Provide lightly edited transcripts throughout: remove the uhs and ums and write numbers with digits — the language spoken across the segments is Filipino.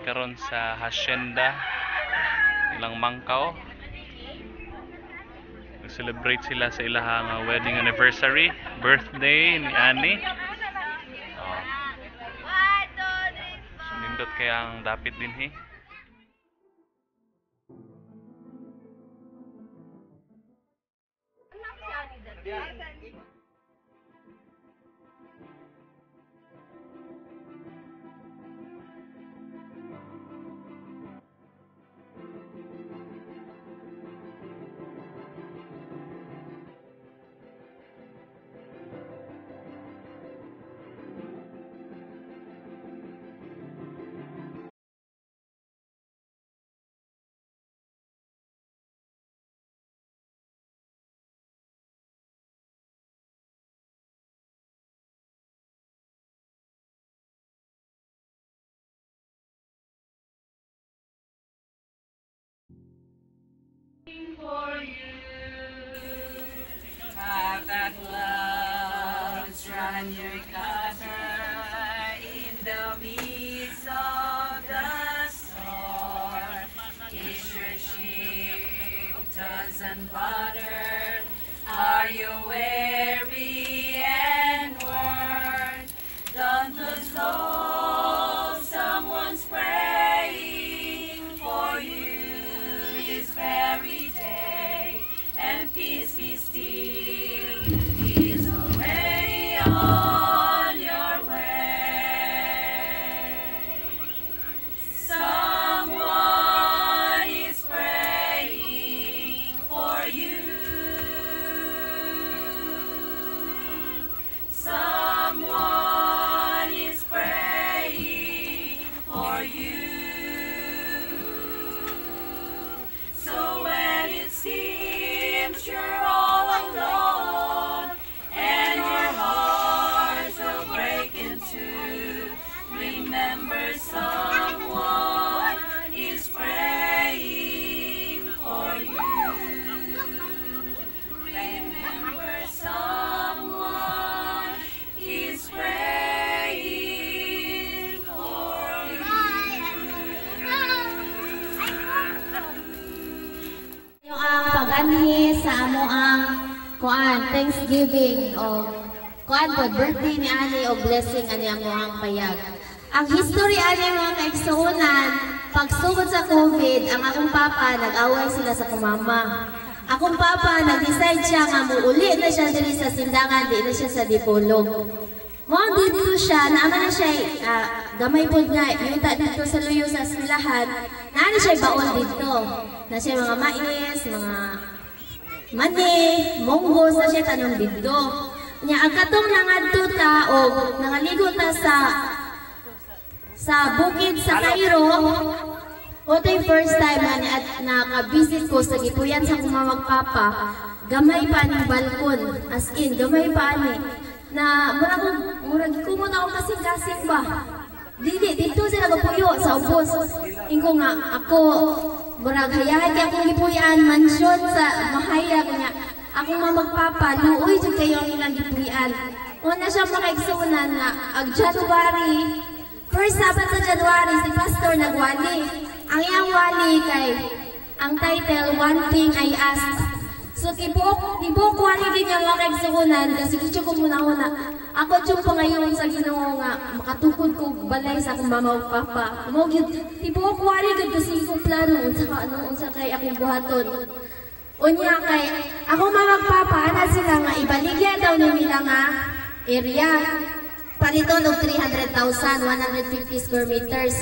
karon sa hacienda ilang Mangkaw. Nag-celebrate sila sa ilahang wedding anniversary, birthday ni Ani. Nindot kaya ang dapit din For you, have that clouds run your gutter in the midst of the storm. Is your ship tossed and battered? Are you weary and worn? Don't lose hope, someone's praying for you this very day, and peace be still, He is already on your way. Someone is praying for you. Someone is praying for you. So when it seems you're all alone and your heart will break in two, remember someone is praying for you. Remember someone is praying for you. Yung ang pag-anhi sa amo ang Thanksgiving o birthday ni Ani o blessing ani ang ang payag. Ang history ani mga kaigsuonan, pagsugod sa COVID, ang akong papa nag-away sila sa kumama. Akong papa nag-decide siya nga muuli na siya diri sa sindangan, di na siya sa Dipolog. Mo dito siya, naman na siya gamay pod nga yuta dito sa luyo sa silahan. Naani siya baon dito. Na siya mga mais, mga mani, monggos na siya tanong dito. Nya ang katong nangadto ta o nangaligo ta sa bukid sa Cairo. O tay first time at naka-visit ko sa gipuyan sa kumawag papa. Gamay pa ni balkon, as in gamay pa ni. Na murag kumot ako kasing-kasing ba. Dito sila mapuyo sa ubos. Ingko nga ako murag hayahay kay akong gipuyan mansyon sa mahaya kanya. Akong mamagpapa luoy jud kayo ang ilang gipuyan. Una siya makaigsunan na ag January, first Sabbath sa January si pastor nagwali. Ang iyang wali kay ang title One Thing I Ask. So tibok wali din niya makaigsunan kasi gusto ko muna ako tiyong pangayon sa Ginoo nga makatukod ko balay sa akong mama ug papa. Mo gyud tibok wali gud kasi kong plano unsa kay akong buhaton. Unya kay akong mama ug papa ana sila nga ibaligya daw nila nga area paliton og 300,000, 150 square meters.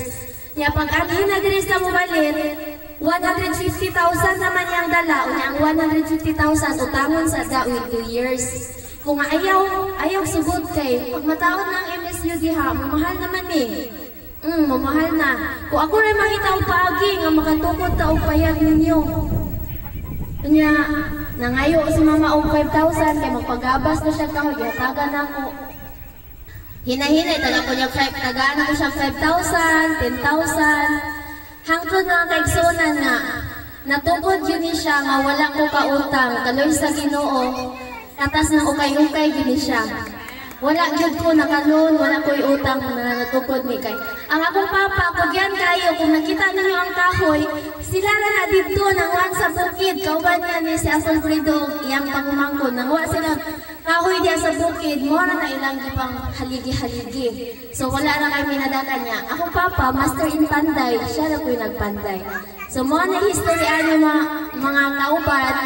Nya pag agi na diri sa mobalit 150,000 naman yang dala, unya ang 150,000 utangon sa with 2 years. Kung ayaw sugod kay pag mataon ng MSU diha, mamahal naman mamahal na. Kung ako rin makita og paagi nga makatukod ta og payag ninyo. Unya nangayo si mama og 5,000 kay magpagabas na siya kahoy gihatagan nako. Hinahinay taga ko niya tagaan ako siya 5,000, 10,000. Hangtod nga kaigsunan nga natukod yun siya nga wala ko kautang kaloy sa Ginoo katas ng ukay-ukay gini siya. wala gyud ko nakalon, wala ko'y utang na natukod ni kay. Ang akong papa, kugyan kayo, kung nakita ninyo ang kahoy, sila na dito nangwan sa bukid, kauban niya ni si Alfredo, iyang pangumangkon, nangwa sila kahoy diya sa bukid, mora na ilang gipang haligi-haligi. So wala na kami nadata niya. Akong papa, master in panday, siya na ko'y nagpanday. So mo na history ano mga kauban,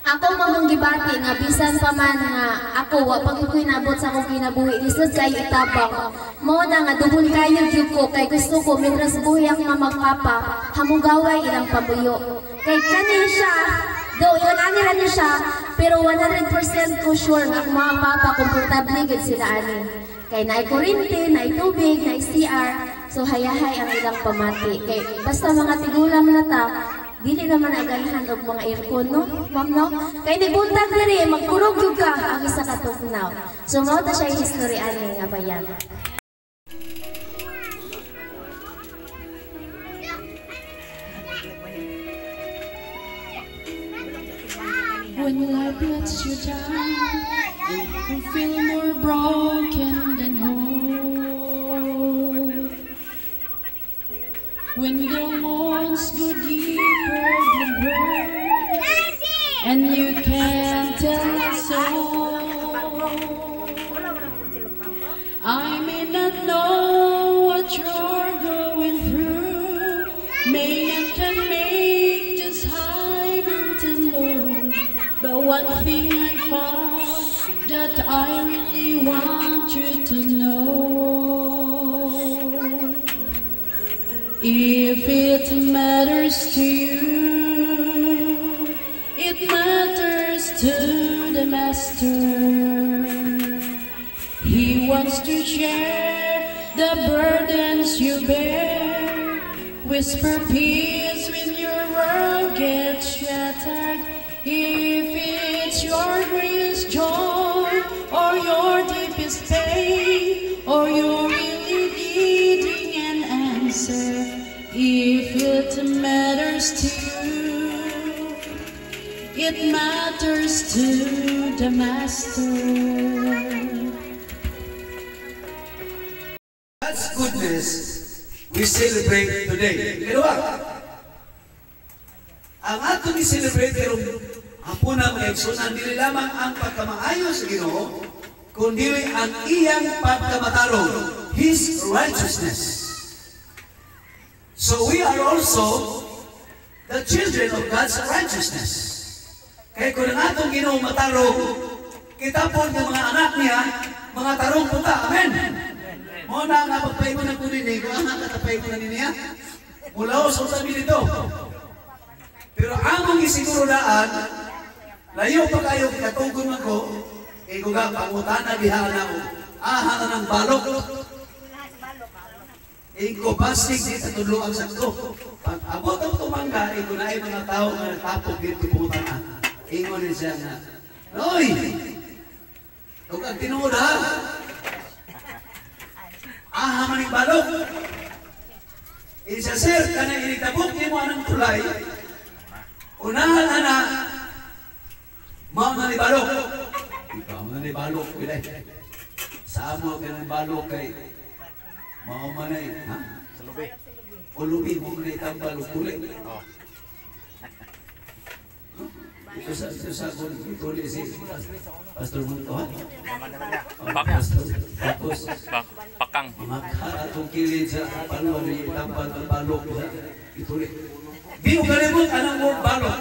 ako mamong gibati nga bisan pa man nga ako wa pag ko'y nabot sa akong kinabuhi lisod kayo itabang mo na nga dubon kayo gyud ko kay gusto ko mitras buhi ang mga magpapa hamugaway ilang pabuyo kay kani siya do yun ani niya siya pero 100% ko sure nga ang mga papa komportable gid sila ani kay naay kuryente naay tubig naay CR so hayahay ang ilang pamati kay basta mga tigulang na ta dili naman aganahan og mga aircon no ma'am no kay nibuntag diri magkurog jud ka ang isa ka tugnaw so mao ta siya history ani nga bayan. When life lets you down and you feel more broken than whole, when the wounds go deeper than burn and you can't tell a soul, I may not know what you're going through, may and can make this high mountain low, but one thing I found that I really want you to know. If it matters to you, it matters to the Master. He wants to share the burdens you bear. Whisper peace when your world gets shattered. If it's your greatest joy or your deepest pain, or you're really needing an answer, if it matters to you, it matters to the Master. God's goodness we celebrate today. Ikaduha, ang atong i-celebrate karong hapuna mga igsunan, dili lamang ang pagkamaayo sa Ginoo, kundi ang iyang pagkamatarong, His righteousness. So we are also the children of God's righteousness. Kaya kung ang atong Ginoo matarong, kita po ng mga anak niya, mga tarong puta. Amen. Muna nga pagpay mo ng kulinig, ang katapay mo na niya, mula o sa sabi nito. Pero among isiguro daan, layo pa kayo katugong ako, ikuga pangutana diha na ako, ahana ng balok. Iko basig di tatudlo ang sakto. Pag abot ang tumangga, iko na ay mga tao na natapog dito putana. Ingon din siya na, Noy! Huwag ang tinuod ha! Aha maning balok! Isa sir, kanang initabok niyo mo anong tulay, unahan na mao na ni balok. Ikaw na ni balok, bilay. Sa amo ka ng balok kay mao man ay, ha? Sa lubi. O lubi mo na itang balok kulay. Oo. Ito sa kung ituloy si Pastor Munto, ha? Tapos, Pakang. magkaratong kilid sa paluan na itang balok sa ituloy. Di mo kalibot anong word balok.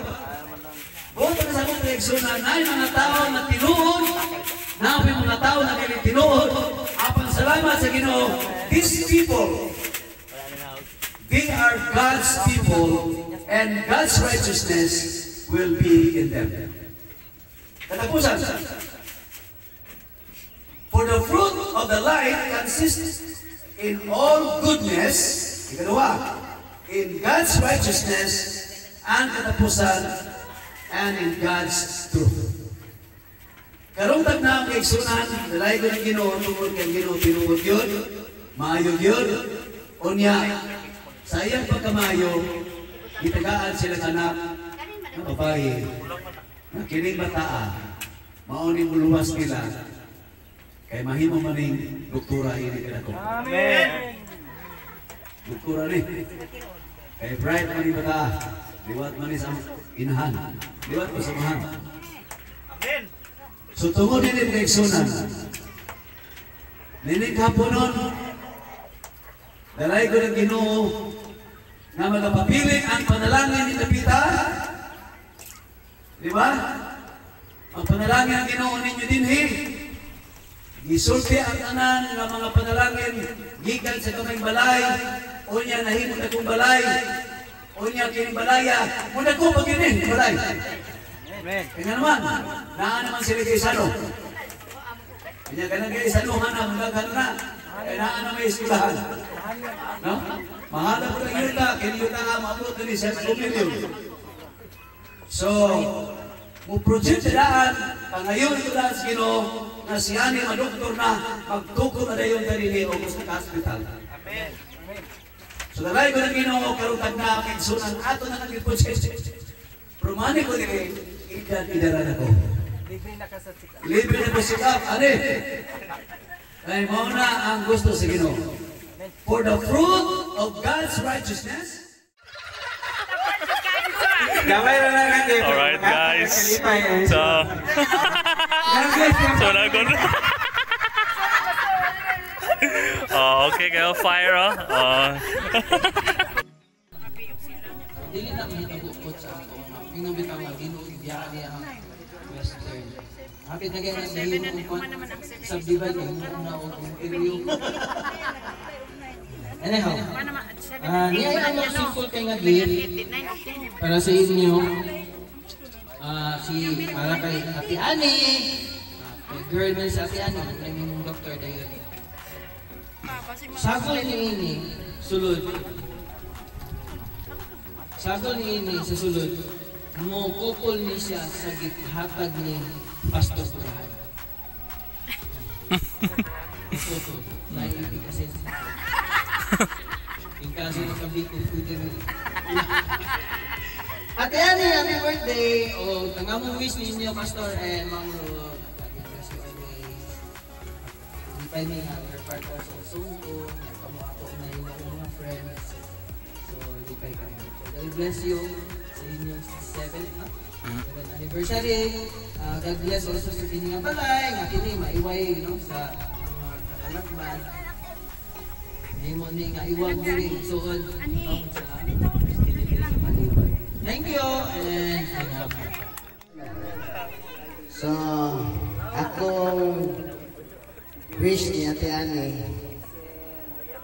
Buot ka sa kong reaksyon na mga tao na tinuod, naapin mga tao na kaya tinuod, apang salamat sa Ginoo, these people, they are God's people, and God's righteousness will be in them. Katapusan, for the fruit of the light consists in all goodness, ikaduha, in God's righteousness, and katapusan, and in God's truth. Karungtag na ang kaigsunan, dalay ko ng Ginoo, tungkol kay Ginoo, tinuod yun, maayo yun, unya, sa iyang pagkamayo, itagaan silang anak, na babae, na kining bataa, mauning muluwas nila, Kay mahimo man ning doktora ini kada ko. Amen. Doktora ni. Kay bright man ni bata. Liwat man ni sa inahan. Liwat pa sa mahan. Amen. So tungod din kay sunan. Nining kapunon. Dalay ko ng Ginoo na magapapiling ang panalangin ni Pepita. Di ba? Ang panalangin ng Ginoo ninyo dinhi. Gisulti ang tanan ng mga panalangin gikan sa kamay balay. Unya nahimot akong balay. Unya kining balaya. Muna ko paginin balay. Amen. Kaya naman, naan naman sila kay Sano. Kanya ganang kay Sano, hanap, magagano na. Kaya naan na may eskulahan. No? Mahala po ng yuta, kiniyuta nga maabot na ni 7 million. So, mu-project daan, pangayon ko daan sa Ginoo, na siya ni madoktor na magtukod na dayon kanini o gusto ka hospital. Amen. So, dalay ko ng Ginoo, karutag na kinsunan, ato na nag-project. Prumani ko nila, idaran ako. Libre na ka sa sika. Libre na ko sikap, ani. Kaya mauna ang gusto sa Ginoo. For the fruit of God's righteousness, Gamay na lang ang kayo. Alright guys. So, so nagon. Okay kayo, fire Dili na mahitabo ko sa ato nga pinubitaw nga Ginoo biyaan niya ang western. Hapit na ganyan nahimo ko subdivide kay mo na og interview. Anyhow, niya ang mga simple kay nga gift para sa inyo. Si para kay Ate Ani, girl man sa Ate Ani, ang doctor dayon. Sagol ni ini sulod. Sagol ni ini sa sulod, mo kukul ni siya sa githatag ni Pastor Burahan. Kukul. Naibig kasi. Yung kaso ng kabikot ko din. Ate Ani, happy birthday! O, tanga mo wish ninyo, Pastor, and Ma'am Ro. Lagi kasi always. Hindi pa may other part also sa Sungko. Kamo ako na yung mga friends. So, hindi pa kayo. God bless you sa inyong 7th anniversary. God bless also sa kining balay. Nga kini maiway sa mga katalagman. Hindi mo ni nga iwag diri suod sa paliway. Thank you and So, akong wish ni Ate Ani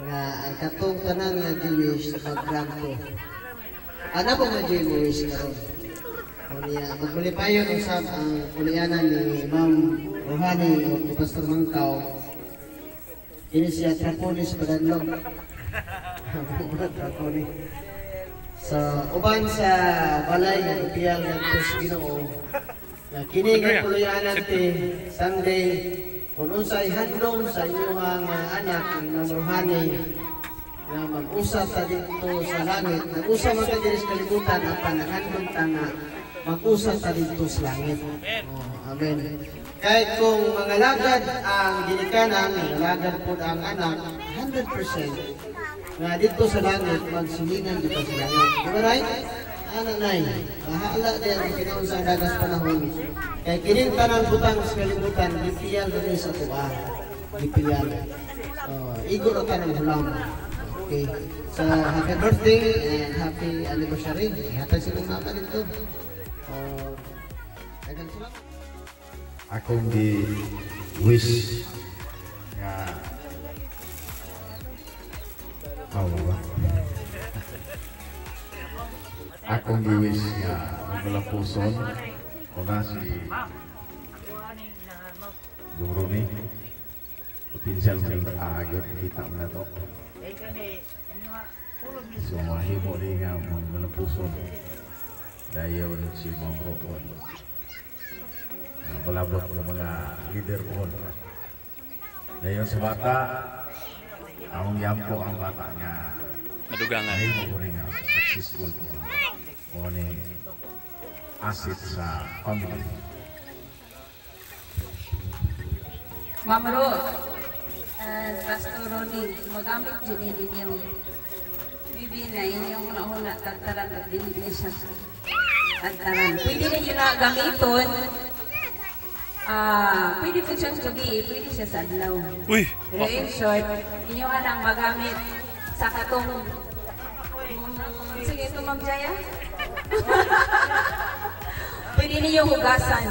nga ang katong tanan nga gi-wish sa pag-grant ko. Ano po nga gi-wish karon? Kaya magmulipayon usab ang kulianan ni Ma'am Rohani o ni Pastor Mangkaw. Ini siya Traponis Padanlog. Traponis. So, uban sa balay ng ipiyal ng Diyos Ginoo. Na kini nga kulianan ti Sunday kung unsay handom sa inyong anak ng Ma'am Rohani na mag-usap ta dito sa langit. Nag-usap man ka diri sa kalibutan apan naghandom ta nga mag-usap ta dito sa langit. Amen. Kahit kung mga lagad ang ginikanan, mga lagad po ang anak, 100% na dito sa langit, magsulingan dito sa langit. Diba right? Ano na mahala din ang kinaon sa dagas panahon. Kaya kining tanang butang sa kalibutan, gipiyal rin sa tuwa. Gipiyal. Igo na tanang hulam. Okay. So, happy birthday and happy anniversary. Hatay silang mama dito. Dagan sila. Akong di-wish nga akong di-wish nga magulapuson o na si Duruni pinsel mo yung agad kita mo na to so mahimo rin nga magulapuson dahil si Ma'am Rowan balabot ng mga leader po. Dahil sa bata, ang yampo ang bata niya. Madugangan. Dahil mo rin nga, successful po. O ni asset sa family. Ma'am Ruth and Pastor Ronnie, magamit dyan ninyo. Maybe na inyong nauna tataran at dinili siya. Tataran. Pwede ninyo na gamiton. Pwede po siyang gabi, pwede siya sa adlaw. Uy! Pero in short, inyo nga lang magamit sa katong... Sige, ito Ma'am Jaya. Pwede niyo hugasan.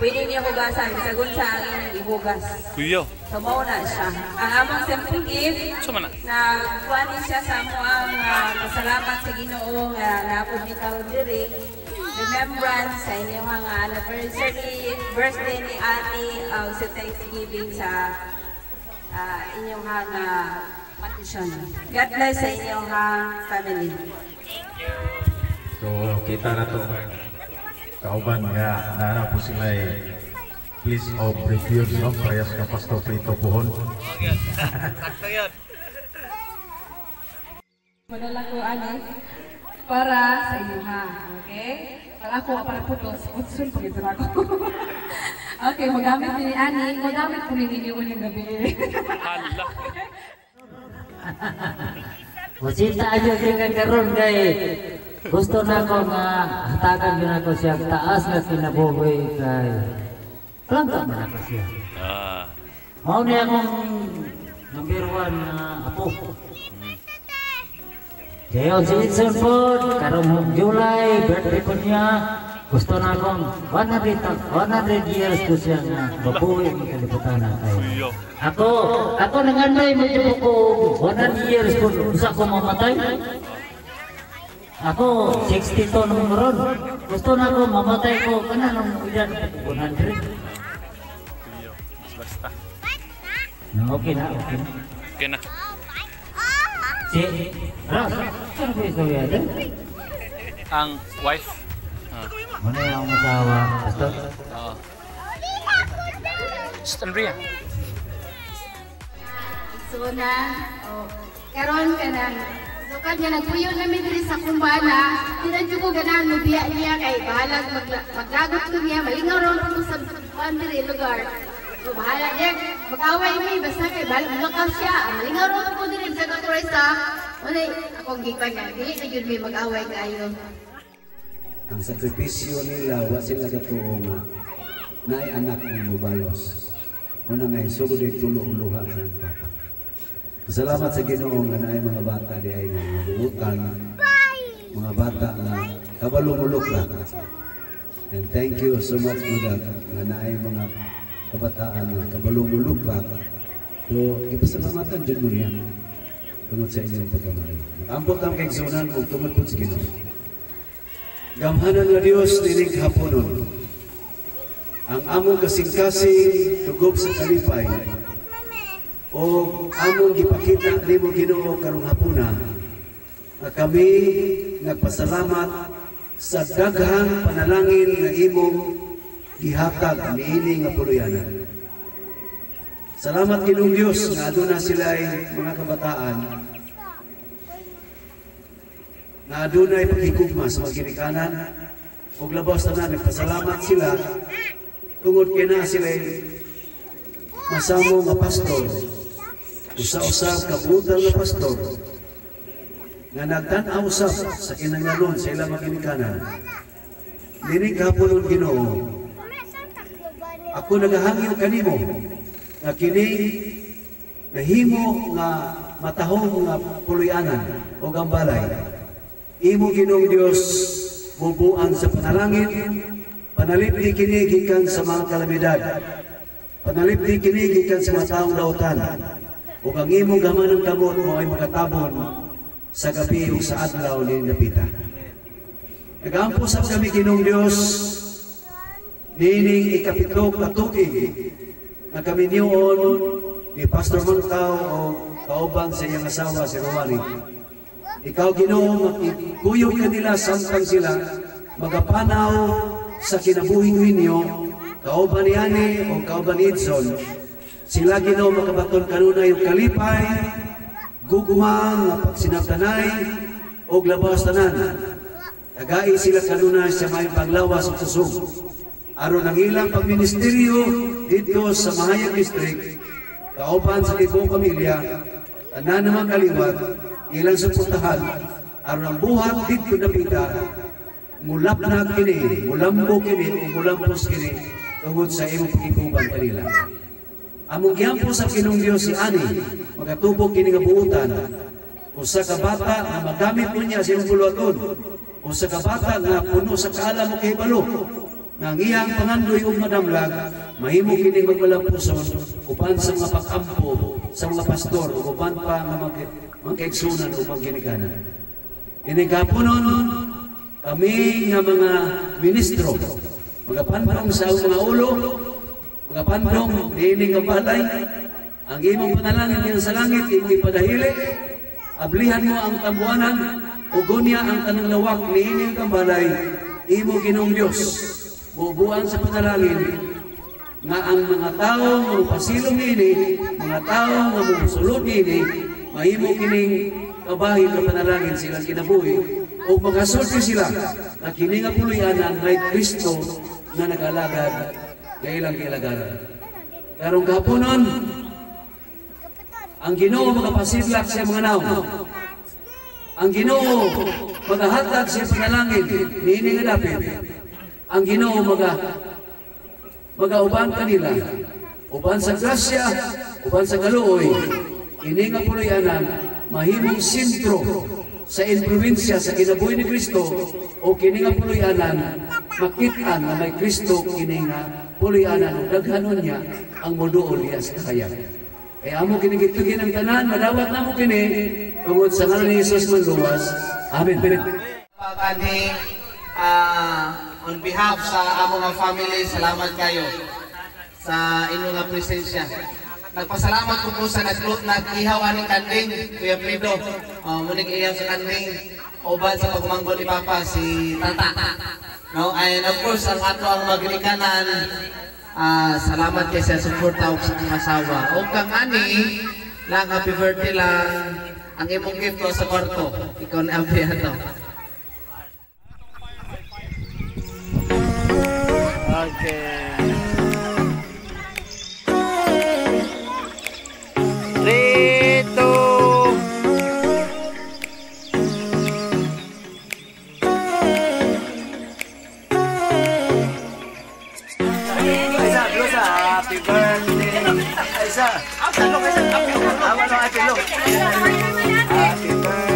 Pwede niyo hugasan. Sagun sa inyong ihugas. Kuya. So, mauna siya. Ang amang simple gift, Suma na. nagkuhanin siya sa amuang masalamat sa Ginoo nga naapod ni Kaudiri. Remembrance sa inyong anniversary, birthday ni Ate, sa Thanksgiving sa inyong matisyon. God bless sa inyong family. So kita na to kauban nga nana po sila please of refuse no prayas ka Pastor Prito Puhon. Sakto yun. Madala ko para sa inyo okay? Para ako para putos, putsun pag ito ako. Okay, magamit ni Ani, magamit po ninyo yung gabi. Hala. Masita aja dengan karon kay gusto na ko nga hatagan yun ako siya taas na kinabuhi kay langka man ako siya. Mao ni akong number 1 na apo. Kaya si Edson po, karong July, birthday po niya, gusto na akong 100 years ko siya na mabuhi ng kalibutan na kayo. Ako nanganday mo dyan ko 100 years po sa ako mamatay. Ako 62 nung ron. Gusto na ako mamatay ko kana nung ilan 100. Basta. Okay na. Okay na. Si Ras, ano ba ito yan? Ang wife. Ano yung masawa? Pastor? Oo. Andrea. So na, karon ka na. So kanya nagpuyo namin diri sa kumbana, tinadyo ko ganahan mo biya niya kay bahalag maglagot ko niya, malingaw ron ko sa diri lugar. So bahala niya, mag-away mi, basta kay balakaw siya, malingaw ron ko diri sa Gatoresa. Unay, akong gikan niya, dili na yun may mag-away kayo. Ang sakripisyo nila, wa sila gatuo nga naay anak ng mubalos. Una nga isugod ay tulo-luha sa papa. Salamat sa Ginoo nga naay mga bata di ay mga buutan, mga bata na kabalumulok lang. And thank you so much for that nga naay mga kabataan na kabalumulok lang. So, ipasalamatan dyan mo niya tungod sa inyong pagkamali. Makampot ang kaigsunan kung tungod po sa Ginoo. Gamhanan nga Diyos nining haponon. Ang among kasing-kasing tugob sa kalipay o among gipakita nimo Ginoo karong hapuna na kami nagpasalamat sa daghang panalangin nga imong gihatag niini nga puluyanan. Salamat Ginoong Dios nga aduna sila mga kabataan na adunay pagkikugma sa mga ginikanan ug labaw tanan nagpasalamat sila tungod kay na sila masamo nga pastor usa-usab ka brutal nga pastor nga nagtan-aw usab sa kinahanglan sa ilang mga ginikanan. Dili gahapon ang Ginoo, ako nagahangyo kanimo nga kini nahimo nga matahong nga puluyanan o gambalay. Imo Ginoong Dios bubuan sa panalangin, panalipdi kini gikan sa mga kalamidad, panalipdi kini gikan sa mga taong dautan, ug ang imong gamanang kamot mo ay makatabon sa gabi ug sa adlaw ni napita. Nagaampo sa kami Ginoong Dios nining ikapito ka tuig na kami niyon ni Pastor Mantaw o kauban sa iyang asawa si Romari. Ikaw Ginoo, makikuyog ka nila samtang sila magapanaw sa kinabuhing ninyo, kauban ni Ani o kauban ni Edson. Sila Ginoo makabaton kanunay yung kalipay, gugumang, pagsinabtanay, o labas tanan. Tagai sila kanunay sa may paglawas o kusog. aron ang ilang pagministeryo dito sa Mahayag District, kauban sa ibong pamilya, tanan naman kaliwat, ilang suportahan, aron ang buhat dito na pita, mulapnag kini, mulambo kini, o mulampos kini, tungod sa imong pagikuban kanila. Among giyampo sa Kinong Dios si Ani, magatubog kini nga buutan, usa ka bata na magamit mo niya sa imong buluhaton, usa ka bata nga puno sa kaalam mo kay balo, nga ang iyang pangandoy ug madamlag, mahimo kini magmalampuson uban sa mga pag-ampo sa mga pastor ug uban pa nga magkaigsunan o magginikanan. Inigapunon kami nga mga ministro, mga pandong sa mga ulo, mga pandong diining nga balay, ang imong panalangin diyan sa langit, imong ipadahili, ablihan mo ang tambuanan, ugonya ang tanang lawak niining nga balay, imo Ginoong Dios, bubuan sa panalangin, nga ang mga tao nga pasilong niini, mga tao nga musulod niini, mahimo kining kabahin na panalangin silang kinabuhi, o makasulti sila na kini nga puluyanan may Kristo na nag-alagad na ilang kilagaran. Karong gapunon, ang Ginoo magapasidlak sa mga naong. Ang Ginoo magahatag sa panalangin niini nga dapit. Ang Ginoo magauban kanila, uban sa grasya, uban sa kaluoy, kini nga puluyanan mahimong sentro sa probinsya sa kinabuhi ni Kristo, o kini nga puluyanan makitaan na may Kristo kini nga puluyanan, daghanon niya ang moduol niya sa kaya. Kaya amo kinigitugin ang tanan, madawat na mo kini tungod sa ngalan ni Jesus manluwas. Amen. Pagani, on behalf sa among nga family, salamat kayo sa inyong nga presensya. Nagpasalamat ko po sa nag-ihaw aning kanding, Kuya Prido. Munig ihaw sa kanding, uban sa pagmanggol ni Papa, si Tata. No? And of course, ang ato ang maglikanan, salamat kayo sa support tawag sa mga asawa. O kang ani, lang happy birthday lang, ang imong gift ko sa kwarto. Ikaw na ang piyato. Okay. 3, 2. Happy birthday. Happy birthday.